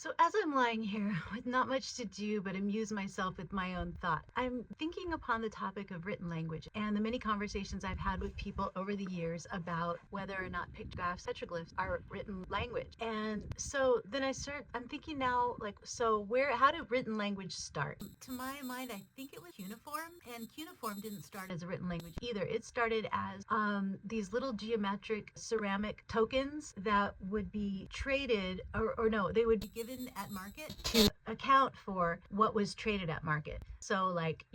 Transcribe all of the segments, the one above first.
So as I'm lying here with not much to do but amuse myself with my own thought, I'm thinking upon the topic of written language and the many conversations I've had with people over the years about whether or not pictographs, petroglyphs are written language. And so then I'm thinking now, like, so how did written language start? To my mind, I think it was cuneiform, and cuneiform didn't start as a written language either. It started as these little geometric ceramic tokens that would be traded, or no, they would be given at market to account for what was traded at market. So like,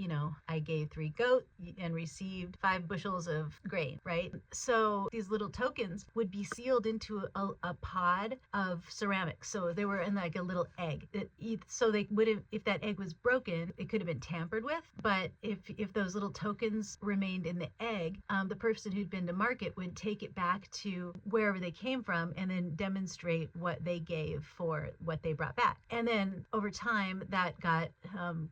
I gave 3 goat and received 5 bushels of grain, right? So these little tokens would be sealed into a pod of ceramics. So they were in like a little egg. So they would have, if that egg was broken, it could have been tampered with. But if those little tokens remained in the egg, the person who'd been to market would take it back to wherever they came from and then demonstrate what they gave for what they brought back. And then over time, that got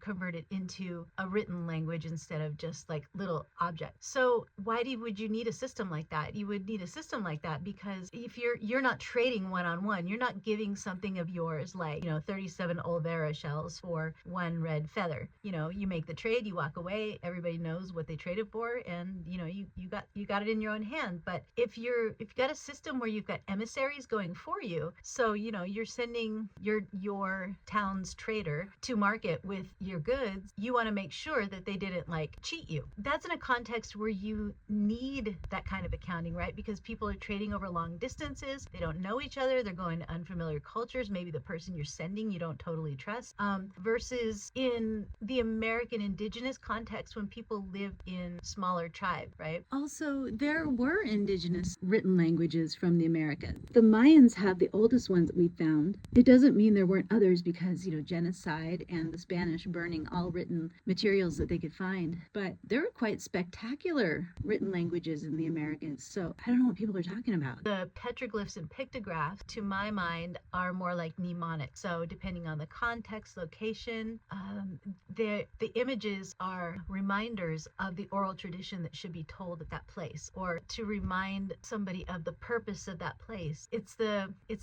converted into a written language instead of just like little objects. So why would you need a system like that? You would need a system like that because if you're not trading one-on-one, you're not giving something of yours like 37 Olvera shells for 1 red feather. You make the trade, you walk away, everybody knows what they traded for, and you got it in your own hand. But if you've got a system where you've got emissaries going for you, so you're sending your town's trader to market with your goods, you want to make sure that they didn't like cheat you. That's in a context where you need that kind of accounting, right? Because people are trading over long distances, they don't know each other, they're going to unfamiliar cultures, maybe the person you're sending you don't totally trust, versus in the American indigenous context when people lived in smaller tribes, right? Also, there were indigenous written languages from the Americas. The Mayans have the oldest ones that we found. It doesn't mean there weren't others because, genocide and the Spanish burning all written materials that they could find. But there were quite spectacular written languages in the Americas. So I don't know what people are talking about. The petroglyphs and pictographs, to my mind, are more like mnemonics. So depending on the context, location, the images are reminders of the oral tradition that should be told at that place, or to remind somebody of the purpose of that place. It's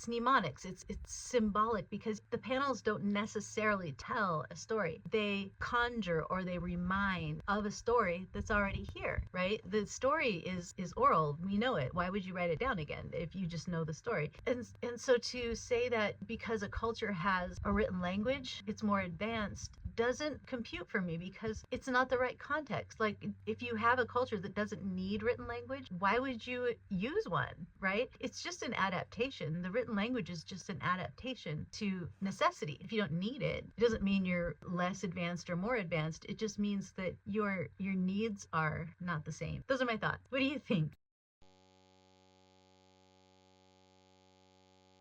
mnemonics. It's symbolic because the panels don't necessarily tell a story. They conjure or they remind of a story that's already here, right? The story is oral. We know it. Why would you write it down again if you just know the story? And so to say that because a culture has a written language, it's more advanced, doesn't compute for me because it's not the right context. Like if you have a culture that doesn't need written language, why would you use one, right? It's just an adaptation. The written language is just an adaptation to necessity. If you don't need it, it doesn't mean you're less advanced or more advanced. It just means that your needs are not the same. Those are my thoughts. What do you think?